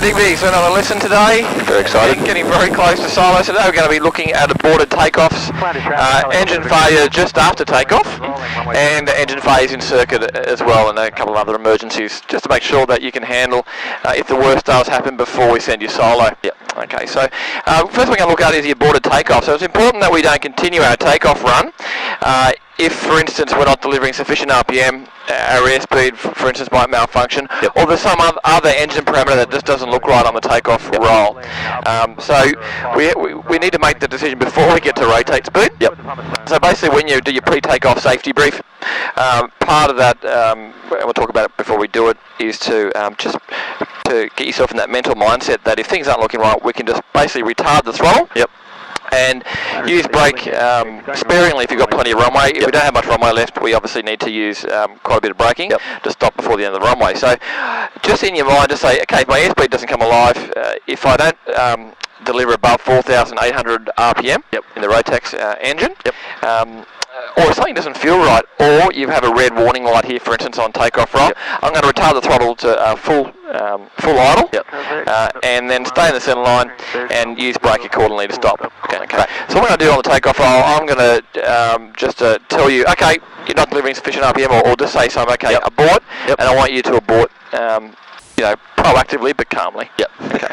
Digby, so another lesson today. Very excited. Getting very close to silo. Today we're going to be looking at aborted takeoffs, engine failure just after takeoff, and engine failures in circuit as well, and a couple of other emergencies, just to make sure that you can handle if the worst does happen before we send you silo. Yep. Okay, so first thing we're going to look at is the aborted takeoff. So it's important that we don't continue our takeoff run. If, for instance, we're not delivering sufficient RPM, our airspeed, for instance, might malfunction, or there's some other engine parameter that just doesn't look right on the takeoff roll. So we need to make the decision before we get to rotate speed. Yep. So basically, when you do your pre-takeoff safety brief, part of that, and we'll talk about it before we do it, is to just to get yourself in that mental mindset that if things aren't looking right, we can just basically retard the throttle. Yep. And use brake sparingly if you've got plenty of runway. If we don't have much runway left, we obviously need to use quite a bit of braking to stop before the end of the runway. So just in your mind, just say, okay, if my airspeed doesn't come alive, if I don't deliver above 4,800 RPM in the Rotax engine, or if something doesn't feel right, or you have a red warning light here, for instance, on takeoff roll, I'm going to retard the throttle to full idle, and then stay in the centre line and use brake accordingly to stop. Okay. So what I'm going to do on the takeoff roll, I'm going to just tell you, okay, you're not delivering sufficient RPM, or just say something, okay, abort, and I want you to abort, proactively but calmly. Okay.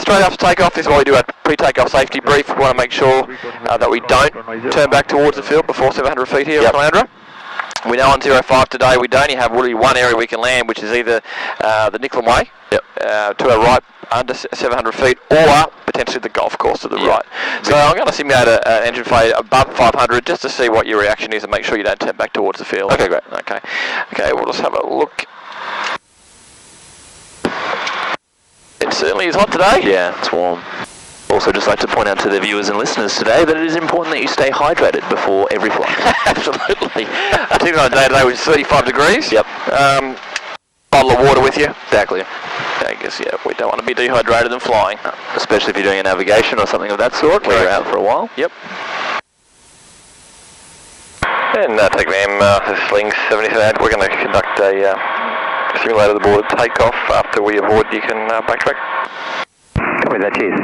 Straight after takeoff is where we do a pre-takeoff safety brief. We want to make sure that we don't turn back towards the field before 700 feet here at Calandra. We know on 05 today we only have really one area we can land, which is either the Nicklin Way to our right under 700 feet, or potentially the golf course to the right. So I'm going to simulate an engine failure above 500 just to see what your reaction is and make sure you don't turn back towards the field. Okay, great. Okay, we'll just have a look. It certainly is hot today. Yeah, it's warm. Also, just like to point out to the viewers and listeners today that it is important that you stay hydrated before every flight. Absolutely. I think on a day today was 35 degrees. Yep. Bottle of water with you. Exactly. I guess, we don't want to be dehydrated than flying. No, especially if you're doing a navigation or something of that sort, where you're out for a while. Yep. And take them, Sling 78, we're going to conduct a simulated aborted takeoff. After we abort, you can backtrack. Copy that, cheers.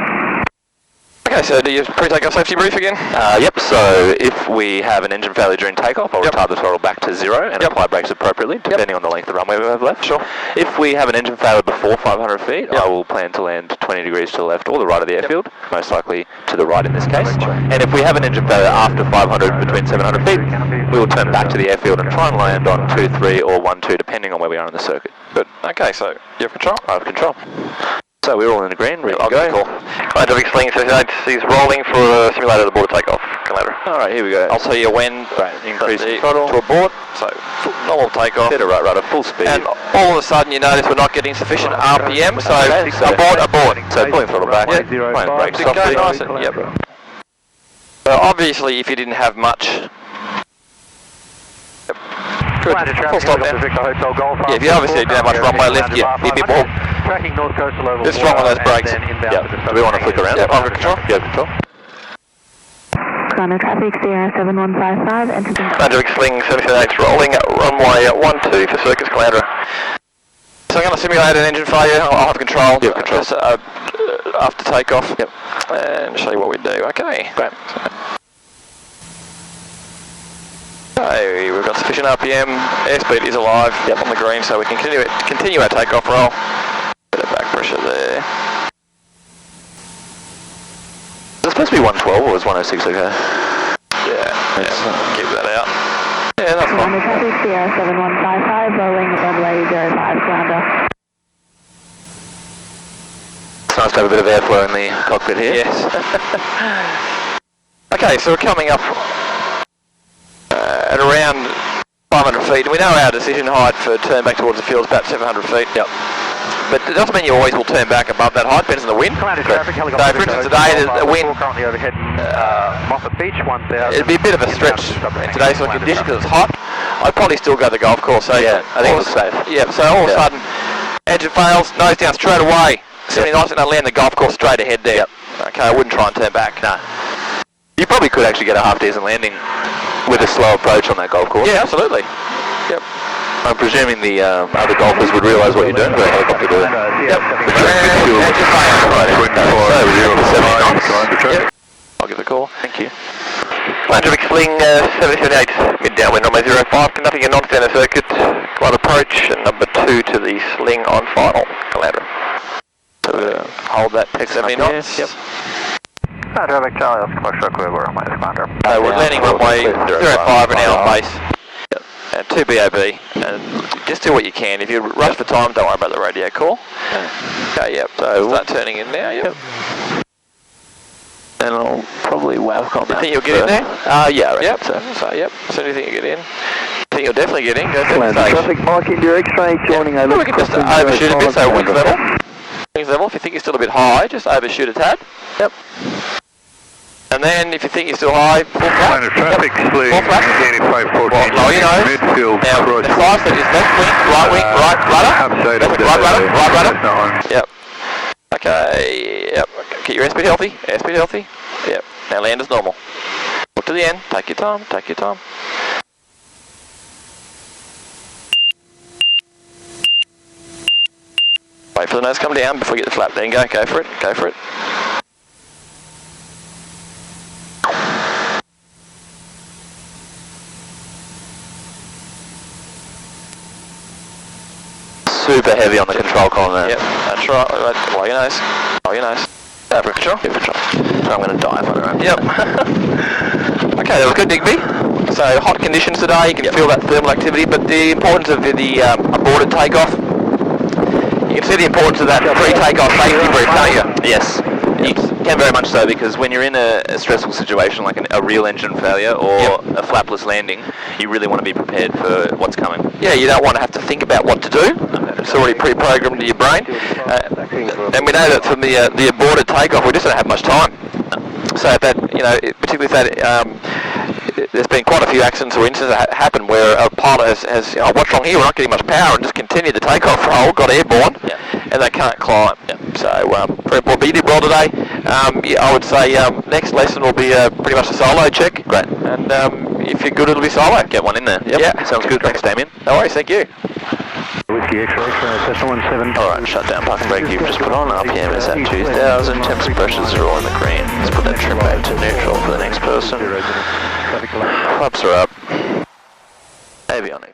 Okay, so do you pre-takeoff safety brief again? Yep, so if we have an engine failure during takeoff, I'll retard the throttle back to 0 and apply brakes appropriately, depending on the length of runway we have left. Sure. If we have an engine failure before 500 feet, I will plan to land 20 degrees to the left or the right of the airfield, most likely to the right in this case. And if we have an engine failure after 500 between 700 feet, we will turn back to the airfield and try and land on 2-3 or 1-2, depending on where we are in the circuit. Good. Okay, so you have control? I have control. So we're all in the green, ready to go. Cool. Digby Sling 78 is rolling for a simulated aborted takeoff. Alright, here we go. I'll tell you when. Increase the throttle to abort. So normal takeoff. Set a right rudder, full speed. And all of a sudden you notice we're not getting sufficient RPM, so abort. So pulling throttle back, applying brakes softly. Nice and, So obviously if you didn't have much. Good. Full stop now. If you obviously didn't have much runway left, you'd be more. Just strong on those brakes. Do we want to flick around? Under control. Control. Calandra traffic, Sierra 7155, enter the... Digby Sling 78 rolling at runway 12 for Circus Calandra. So I'm going to simulate an engine failure. I'll have control. Just, after takeoff. And show you what we do. Okay. Great. Okay, we've got sufficient RPM. Airspeed is alive on the green, so we can continue our takeoff roll. Bit of back pressure there. Is it supposed to be 112 or is 106 okay? Yeah, keep that out. Yeah, that's fine. Calandra traffic, Sierra 7155, rolling runway 05, Calandra. It's nice to have a bit of airflow in the cockpit here. Yes. Okay, so we're coming up at around 500 feet. We know our decision height for turn back towards the field is about 700 feet. But it doesn't mean you always will turn back above that height, depends on the wind. So for instance today, the wind, it'd be a bit of a stretch in today's sort of condition because it's hot. I'd probably still go to the golf course. So I think it's safe. So all of a sudden, engine fails, nose down straight away. 79 and I land the golf course straight ahead there. Okay, I wouldn't try and turn back. No. You probably could actually get a half decent landing with a slow approach on that golf course. Yeah, absolutely. I'm presuming the other golfers would realise what you're doing for a helicopter to... Yep. Yep. I'll give it a call. Thank you. Landrivic Sling 778, mid downwind runway 05, conducting a non-standard circuit, glide approach, and number 2 to the sling on final, Calandra. So hold that text 70 knots. Yep. Landrivic Charlie, Oscar Foxtrot, Quebec, runway commander. We're landing runway 05 an hour on base. Yep. And 2 BOB, and just do what you can. If you rush for time, don't worry about the radio call. Okay, yep, so start turning in now, yep. And I'll probably whack on that. You think you'll get in there? Yeah, I yep. reckon So, yep. So do you think you'll get in? Think you'll definitely get in? Go to the Traffic, Mike into X-ray, joining over. We can just overshoot a bit, so wings level. Wings level, if you think you're still a bit high, just overshoot a tad. Yep. And then, if you think you're still high, full flat. Traffic, full flat. 8514. Lower your nose. Midfield, now, the flight stage is left wing, right rudder. Right rudder. Yep. Okay, yep. Keep your airspeed healthy. Airspeed healthy. Yep. Now land as normal. Look to the end. Take your time. Take your time. Wait for the nose to come down before you get the flap. Then go. Go for it. Go for it. Super heavy on the control column there. Yep, that's right. Blow your nose. Blow your nose. For control. Give it a try. So I'm going to die if I don't. Yep. Okay, that was good, Digby. So hot conditions today. You can feel that thermal activity, but the importance of the aborted takeoff. You can see the importance of that pre-takeoff safety brief, can't you? Yes. You can very much so, because when you're in a stressful situation like a real engine failure or a flapless landing, you really want to be prepared for what's coming. Yeah, you don't want to have to think about what to do. It's already pre-programmed into your brain. And we know that from the aborted takeoff, we just don't have much time. So if that, particularly if that, there's been quite a few accidents or incidents that happen where a pilot has what's wrong here, we're not getting much power, and just continued the takeoff roll, got airborne, and they can't climb. So very important. But you did well today. I would say next lesson will be pretty much a solo check. Great. And if you're good, it'll be solo. Get one in there. Yep. Yeah, sounds good. Thanks, Damien. No worries, thank you. Whiskey X-ray, Cessna 17. Alright, shut down parking brake. You've just put on. RPM is at 2000. Temps and pressures are all in the green. Let's put that trim back to neutral for the next person. Flaps are up. Avionics.